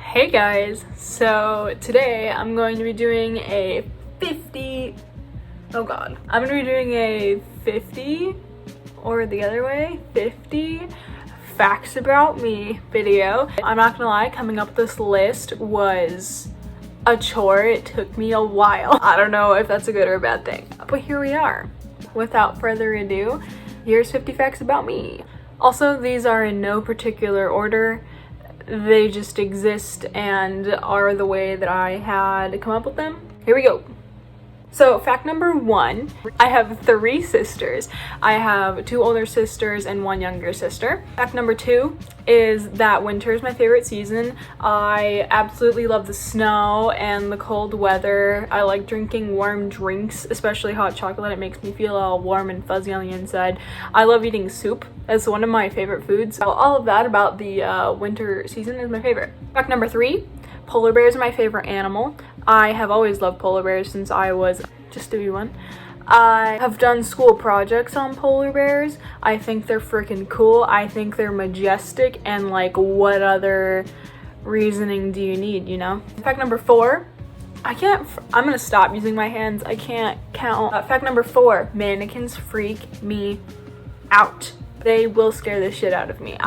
Hey guys, so today I'm going to be doing a 50 or the other way, 50 facts about me video. I'm not gonna lie, coming up with this list was a chore. It took me a while. I don't know if that's a good or a bad thing, but here we are. Without further ado, here's 50 facts about me. Also, these are in no particular order. They just exist and are the way that I had come up with them. Here we go. So fact number 1, I have 3 sisters. I have 2 older sisters and 1 younger sister. Fact number 2 is that winter is my favorite season. I absolutely love the snow and the cold weather. I like drinking warm drinks, especially hot chocolate. It makes me feel all warm and fuzzy on the inside. I love eating soup. That's one of my favorite foods. So all of that about the winter season is my favorite. Fact number 3, polar bears are my favorite animal. I have always loved polar bears since I was just a wee one. I have done school projects on polar bears. I think they're freaking cool. I think they're majestic, and like, what other reasoning do you need, you know? Fact number 4, I'm gonna stop using my hands. I can't count. Fact number 4, mannequins freak me out. They will scare the shit out of me.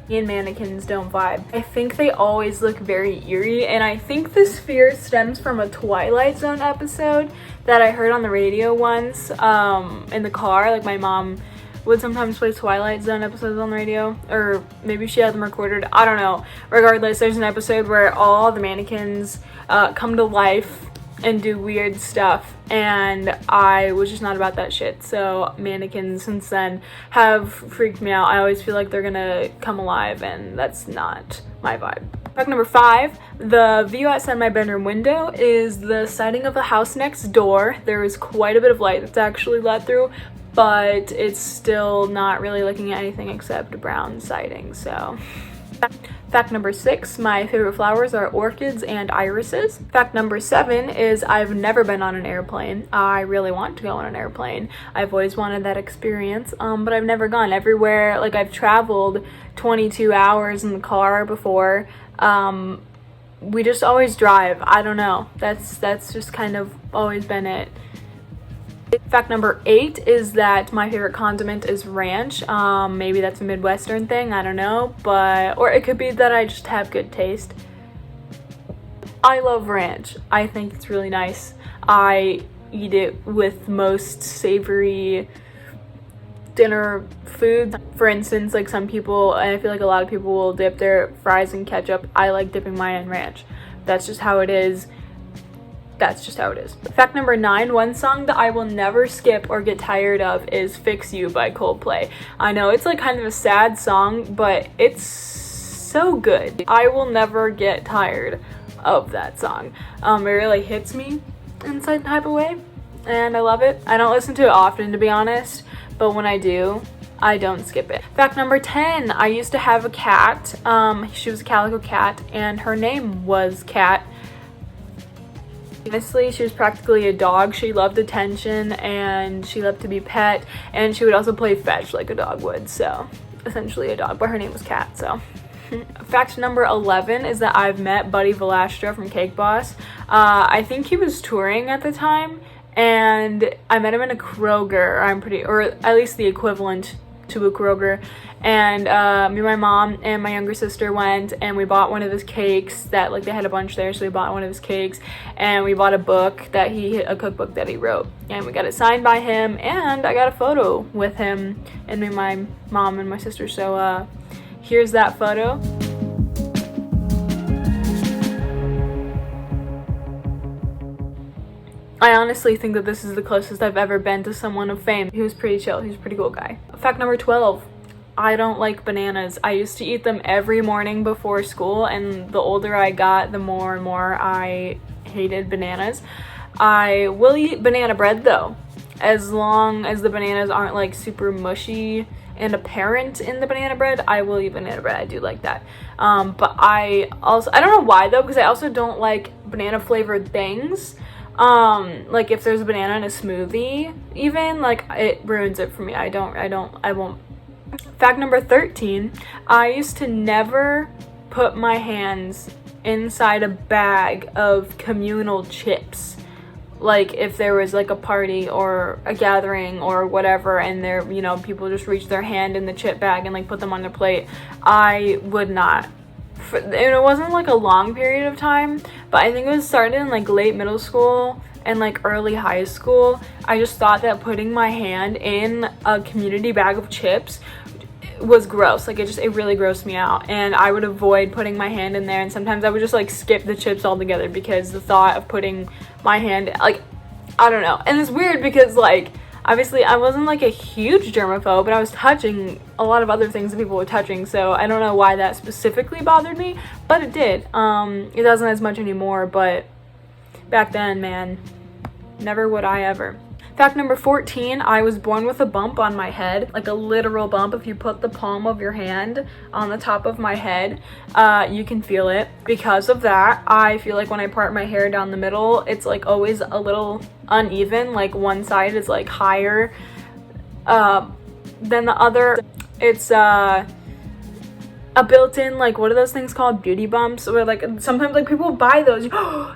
Me and mannequins don't vibe. I think they always look very eerie, and I think this fear stems from a Twilight Zone episode that I heard on the radio once in the car. Like, my mom would sometimes play Twilight Zone episodes on the radio, or maybe she had them recorded. I don't know. Regardless, there's an episode where all the mannequins come to life and do weird stuff, and I was just not about that shit. So mannequins since then have freaked me out. I always feel like they're gonna come alive, and that's not my vibe. Fact number 5, the view outside my bedroom window is the siding of the house next door. There is quite a bit of light that's actually let through, but it's still not really looking at anything except brown siding. So fact number 6, my favorite flowers are orchids and irises. Fact number 7 is I've never been on an airplane. I really want to go on an airplane. I've always wanted that experience, but I've never gone everywhere. Like, I've traveled 22 hours in the car before. We just always drive. I don't know. That's just kind of always been it. Fact number 8 is that my favorite condiment is ranch. Maybe that's a Midwestern thing, I don't know, or it could be that I just have good taste. I love ranch. I think it's really nice. I eat it with most savory dinner food. For instance, like, some people, and I feel like a lot of people will dip their fries in ketchup. I like dipping mine in ranch. That's just how it is. Fact number 9, one song that I will never skip or get tired of is Fix You by Coldplay. I know it's like kind of a sad song, but it's so good. I will never get tired of that song. It really hits me in some type of way, and I love it. I don't listen to it often, to be honest, but when I do, I don't skip it. Fact number 10, I used to have a cat. She was a calico cat, and her name was Cat. Honestly, she was practically a dog. She loved attention, and she loved to be pet, and she would also play fetch like a dog would. So essentially a dog, but her name was Cat. So fact number 11 is that I've met Buddy Valastro from Cake Boss. I think he was touring at the time, and I met him in a Kroger, or at least the equivalent to a Kroger, and me and my mom and my younger sister went, and we bought one of his cakes that, like, they had a bunch there, so we bought one of his cakes, and we bought a cookbook that he wrote, and we got it signed by him, and I got a photo with him and me, my mom and my sister. So here's that photo. I honestly think that this is the closest I've ever been to someone of fame. He was pretty chill. He was a pretty cool guy. Fact number 12, I don't like bananas. I used to eat them every morning before school, and the older I got, the more and more I hated bananas. I will eat banana bread though, as long as the bananas aren't like super mushy and apparent in the banana bread. I will eat banana bread. I do like that. But I don't know why though, because I also don't like banana flavored things. Like, if there's a banana in a smoothie, even, like, it ruins it for me. I won't. Fact number 13, I used to never put my hands inside a bag of communal chips. Like if there was like a party or a gathering or whatever, and there, you know, people just reach their hand in the chip bag and like put them on their plate, I would not. And it wasn't like a long period of time, but I think it was started in like late middle school and like early high school. I just thought that putting my hand in a community bag of chips was gross. Like it really grossed me out, and I would avoid putting my hand in there, and sometimes I would just like skip the chips altogether because the thought of putting my hand, like, I don't know. And it's weird because like obviously I wasn't like a huge germaphobe, but I was touching a lot of other things that people were touching, so I don't know why that specifically bothered me, but it did. It doesn't as much anymore, but back then, man, never would I ever. Fact number 14, I was born with a bump on my head, like a literal bump. If you put the palm of your hand on the top of my head, you can feel it. Because of that, I feel like when I part my hair down the middle, it's like always a little uneven, like one side is like higher than the other. It's a built-in, like, what are those things called? Beauty bumps, or like sometimes like people buy those. Do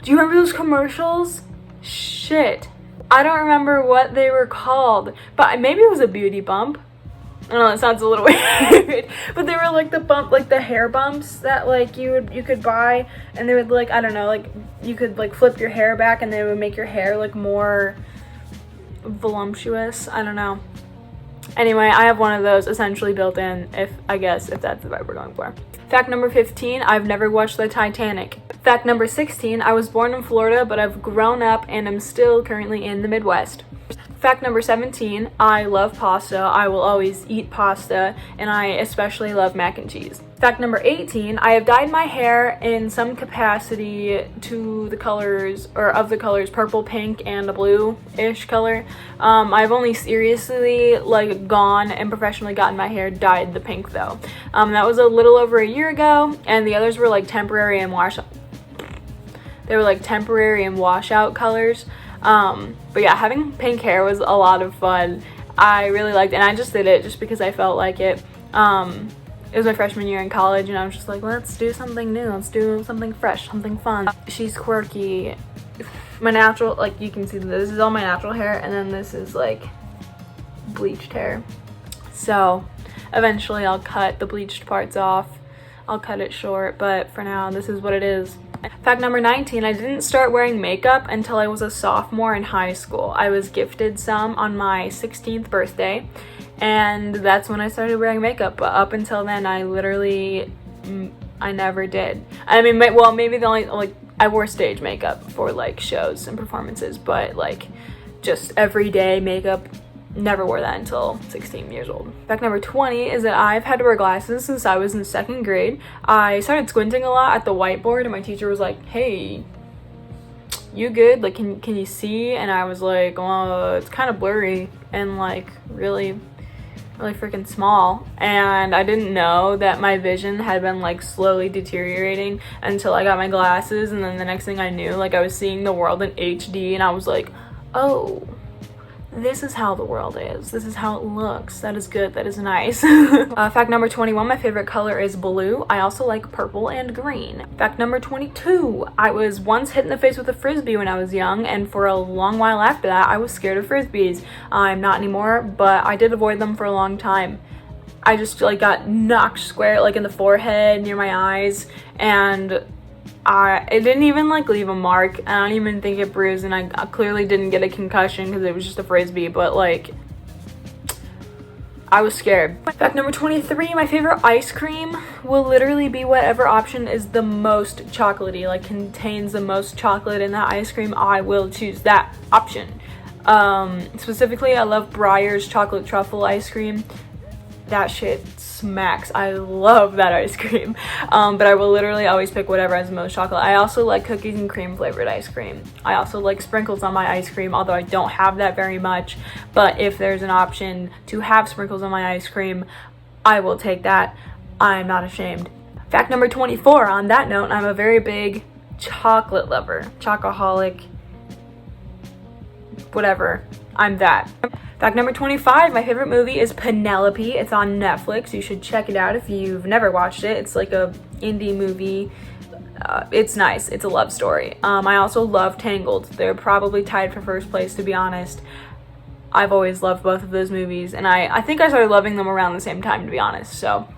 you remember those commercials? Shit, I don't remember what they were called, but maybe it was a beauty bump. I don't know, it sounds a little weird, but they were like the bump, like the hair bumps that like you could buy, and they would like, I don't know, like you could like flip your hair back and they would make your hair look more voluptuous. I don't know. Anyway, I have one of those essentially built in, if that's the vibe we're going for. Fact number 15, I've never watched the Titanic. Fact number 16, I was born in Florida, but I've grown up and am still currently in the Midwest. Fact number 17, I love pasta. I will always eat pasta, and I especially love mac and cheese. Fact number 18, I have dyed my hair in some capacity to the colors, or of the colors purple, pink, and a blue-ish color. I've only seriously like gone and professionally gotten my hair dyed the pink though. That was a little over a year ago, and the others were like temporary and washout colors. But yeah, having pink hair was a lot of fun. I really liked it, and I just did it just because I felt like it. It was my freshman year in college, and I was just like, let's do something new, let's do something fresh, something fun. She's quirky. My natural, like you can see this is all my natural hair, and then this is like bleached hair. So eventually I'll cut the bleached parts off. I'll cut it short, but for now this is what it is. Fact number 19, I didn't start wearing makeup until I was a sophomore in high school. I was gifted some on my 16th birthday, and that's when I started wearing makeup. But up until then, I never did. I mean, well, maybe the only, like, I wore stage makeup for like shows and performances, but like just everyday makeup, never wore that until 16 years old. Fact number 20 is that I've had to wear glasses since I was in 2nd grade. I started squinting a lot at the whiteboard, and my teacher was like, hey, you good? Like, can you see? And I was like, oh, it's kind of blurry and like really freaking small. And I didn't know that my vision had been like slowly deteriorating until I got my glasses, and then the next thing I knew, like I was seeing the world in HD, and I was like, oh, this is how the world is. This is how it looks. That is good. That is nice. Fact number 21, my favorite color is blue. I also like purple and green. Fact number 22, I was once hit in the face with a frisbee when I was young, and for a long while after that, I was scared of frisbees. I'm not anymore, but I did avoid them for a long time. I just like got knocked square like in the forehead near my eyes, and it didn't even like leave a mark. I don't even think it bruised, and I clearly didn't get a concussion because it was just a frisbee, but like I was scared. Fact number 23, my favorite ice cream will literally be whatever option is the most chocolatey, like contains the most chocolate in that ice cream. I will choose that option. Specifically, I love Breyer's chocolate truffle ice cream. That shit smacks. I love that ice cream. But I will literally always pick whatever has the most chocolate. I also like cookies and cream flavored ice cream. I also like sprinkles on my ice cream, although I don't have that very much. But if there's an option to have sprinkles on my ice cream, I will take that. I'm not ashamed. Fact number 24, on that note, I'm a very big chocolate lover. Chocoholic. Whatever. I'm that. Fact number 25, my favorite movie is Penelope. It's on Netflix. You should check it out if you've never watched it. It's like a indie movie. It's nice. It's a love story. I also love Tangled. They're probably tied for first place, to be honest. I've always loved both of those movies, and I think I started loving them around the same time, to be honest. So,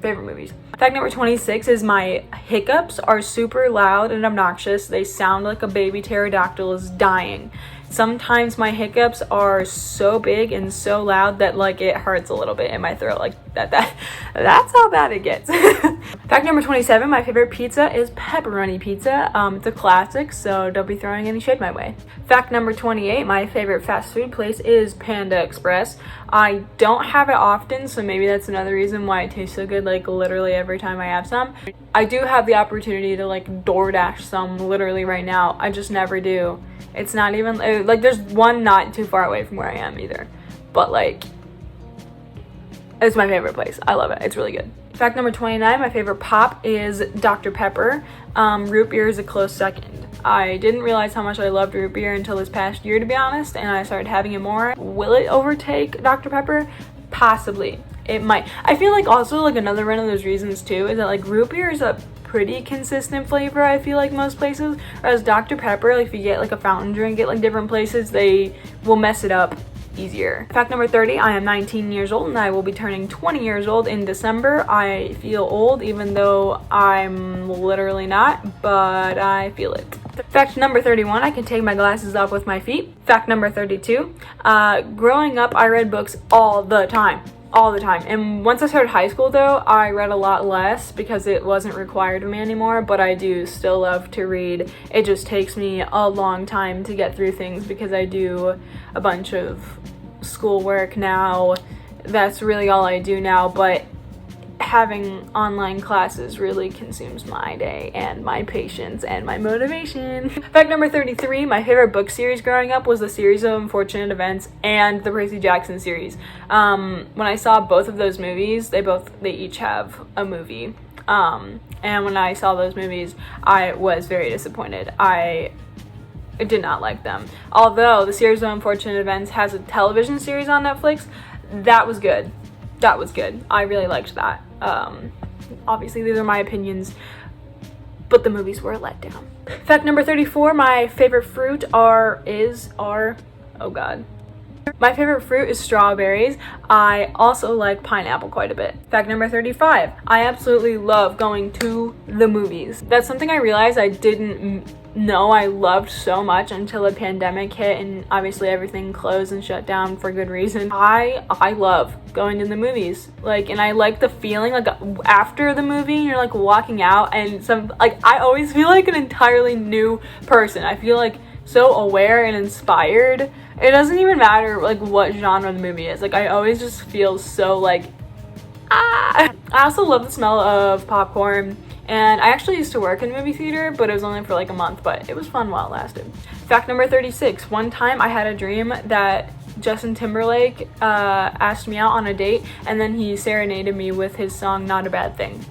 favorite movies. Fact number 26 is my hiccups are super loud and obnoxious. They sound like a baby pterodactyl is dying. Sometimes my hiccups are so big and so loud that like it hurts a little bit in my throat. Like that's how bad it gets. Fact number 27, my favorite pizza is pepperoni pizza. It's a classic, so don't be throwing any shade my way. Fact number 28, my favorite fast food place is Panda Express. I don't have it often, so maybe that's another reason why it tastes so good, like literally every time I have some. I do have the opportunity to like DoorDash some literally right now. I just never do. It's not even like there's one not too far away from where I am either, but like it's my favorite place. I love it. It's really good. Fact number 29, my favorite pop is Dr. Pepper. Root beer is a close second. I didn't realize how much I loved root beer until this past year, to be honest, and I started having it more. Will it overtake Dr. Pepper? Possibly. It might. I feel like also like another one of those reasons too is that like root beer is a pretty consistent flavor, I feel like most places, whereas Dr. Pepper, like if you get like a fountain drink at like different places, they will mess it up easier. Fact number 30, I am 19 years old and I will be turning 20 years old in December. I feel old even though I'm literally not, but I feel it. Fact number 31, I can take my glasses off with my feet. Fact number 32, growing up I read books all the time. And once I started high school though, I read a lot less because it wasn't required of me anymore, but I do still love to read. It just takes me a long time to get through things because I do a bunch of schoolwork now. That's really all I do now, but having online classes really consumes my day and my patience and my motivation. Fact number 33, my favorite book series growing up was the Series of Unfortunate Events and the Percy Jackson series. When I saw both of those movies, they each have a movie. And when I saw those movies, I was very disappointed. I did not like them. Although the Series of Unfortunate Events has a television series on Netflix, that was good. I really liked that. Obviously these are my opinions, but the movies were a letdown. Fact number 34, my favorite fruit oh god. My favorite fruit is strawberries. I also like pineapple quite a bit. Fact number 35, I absolutely love going to the movies. That's something I realized I didn't know I loved so much until the pandemic hit and obviously everything closed and shut down for good reason. I love going to the movies, like, and I like the feeling like after the movie you're like walking out and I always feel like an entirely new person. I feel like so aware and inspired. It doesn't even matter like what genre the movie is. Like I always just feel so like I also love the smell of popcorn. And I actually used to work in a movie theater, but it was only for like a month, but it was fun while it lasted. Fact number 36, one time I had a dream that Justin Timberlake asked me out on a date, and then he serenaded me with his song Not a Bad Thing.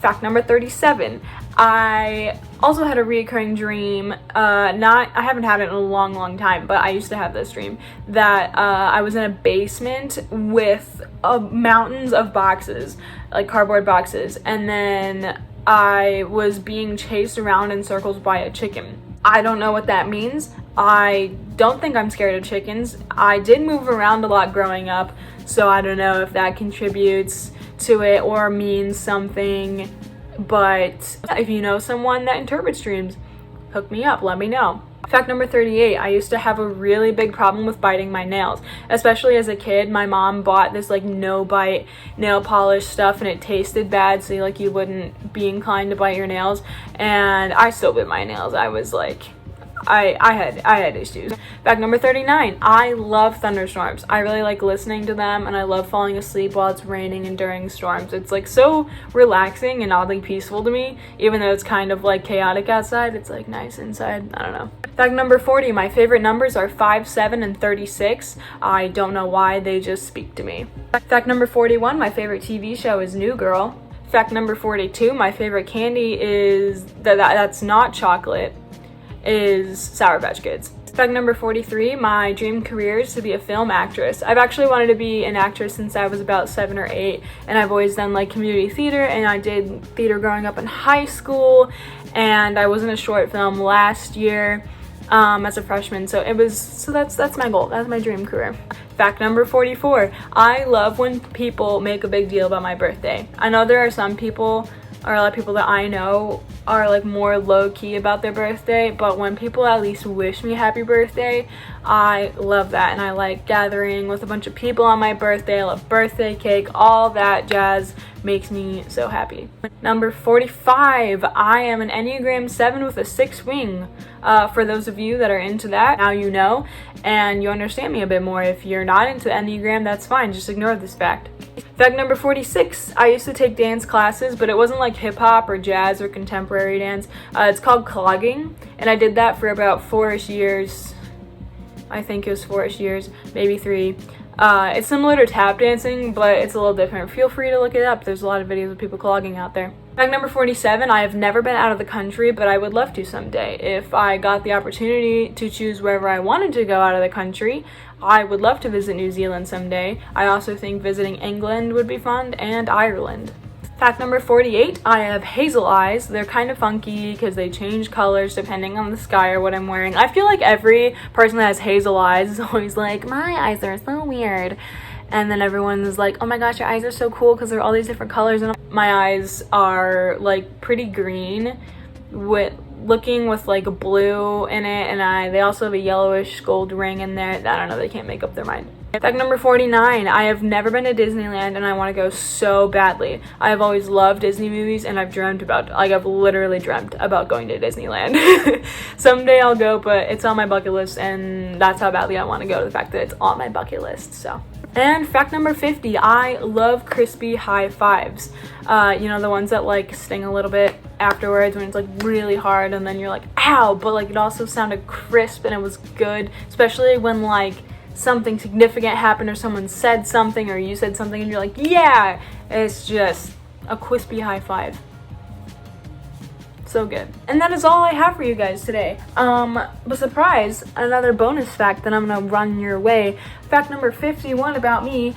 Fact number 37, I also had a reoccurring dream, I haven't had it in a long time, but I used to have this dream that I was in a basement with mountains of boxes, like cardboard boxes, and then I was being chased around in circles by a chicken. I don't know what that means. I don't think I'm scared of chickens. I did move around a lot growing up, so I don't know if that contributes to it or means something, but if you know someone that interprets dreams, hook me up, let me know. Fact number 38, I used to have a really big problem with biting my nails. Especially as a kid, my mom bought this like no bite nail polish stuff and it tasted bad, so like you wouldn't be inclined to bite your nails, and I still bit my nails. I was like, I had issues. Fact number 39, I love thunderstorms. I really like listening to them, and I love falling asleep while it's raining and during storms. It's like so relaxing and oddly peaceful to me, even though it's kind of like chaotic outside. It's like nice inside. I don't know. Fact number 40, my favorite numbers are 5, 7, and 36. I don't know why, they just speak to me. Fact number 41, my favorite TV show is New Girl. Fact number 42, my favorite candy is that's not chocolate, is Sour Patch Kids. Fact number 43, my dream career is to be a film actress. I've actually wanted to be an actress since I was about 7 or 8, and I've always done like community theater, and I did theater growing up in high school, and I was in a short film last year as a freshman. So that's my goal. That's my dream career. Fact number 44, I love when people make a big deal about my birthday. I know there are some people, or a lot of people that I know are like more low-key about their birthday, but when people at least wish me happy birthday, I love that. And I like gathering with a bunch of people on my birthday. I love birthday cake, all that jazz makes me so happy. Number 45, I am an Enneagram 7 with a 6 wing. For those of you that are into that, now you know, and you understand me a bit more. If you're not into Enneagram, that's fine, just ignore this fact. Fact number 46, I used to take dance classes, but it wasn't like hip-hop or jazz or contemporary dance. It's called clogging, and I did that for about 4-ish years. I think it was 4-ish years, maybe 3. It's similar to tap dancing, but it's a little different. Feel free to look it up. There's a lot of videos of people clogging out there. Fact number 47, I have never been out of the country, but I would love to someday. If I got the opportunity to choose wherever I wanted to go out of the country, I would love to visit New Zealand someday. I also think visiting England would be fun, and Ireland. Fact number 48, I have hazel eyes. They're kind of funky because they change colors depending on the sky or what I'm wearing. I feel like every person that has hazel eyes is always like, my eyes are so weird. And then everyone's like, oh my gosh, your eyes are so cool because they're all these different colors. And my eyes are like pretty green with looking with like a blue in it, and they also have a yellowish gold ring in there. I don't know, they can't make up their mind. Fact number 49, I have never been to Disneyland and I want to go so badly. I have always loved Disney movies, and I've literally dreamt about going to Disneyland. Someday I'll go, but it's on my bucket list, and that's how badly I want to go, the fact that it's on my bucket list. So. And fact number 50, I love crispy high fives. You know, the ones that like sting a little bit afterwards when it's like really hard and then you're like, ow, but like it also sounded crisp and it was good, especially when like something significant happened or someone said something or you said something and you're like, yeah, it's just a crispy high five. So good. And that is all I have for you guys today. But surprise, another bonus fact that I'm gonna run your way. Fact number 51 about me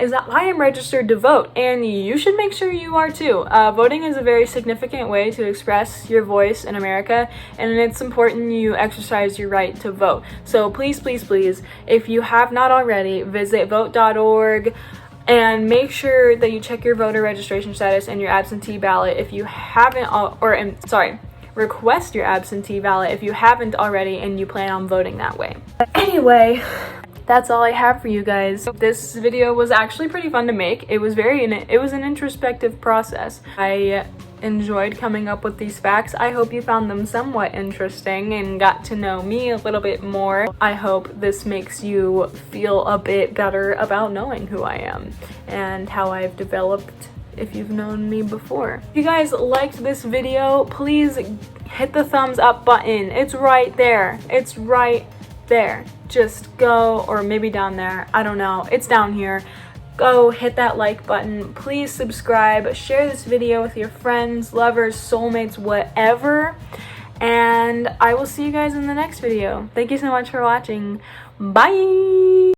is that I am registered to vote, and you should make sure you are too. Voting is a very significant way to express your voice in America, and it's important you exercise your right to vote. So please, please, please, if you have not already, visit vote.org. And make sure that you check your voter registration status and your absentee ballot if you haven't, request your absentee ballot if you haven't already and you plan on voting that way. But anyway, that's all I have for you guys. This video was actually pretty fun to make. It was an introspective process. I enjoyed coming up with these facts. I hope you found them somewhat interesting and got to know me a little bit more. I hope this makes you feel a bit better about knowing who I am and how I've developed if you've known me before. If you guys liked this video, please hit the thumbs up button. It's right there. It's right there. Just go, or maybe down there. I don't know. It's down here. Go hit that like button. Please subscribe. Share this video with your friends, lovers, soulmates, whatever. And I will see you guys in the next video. Thank you so much for watching. Bye!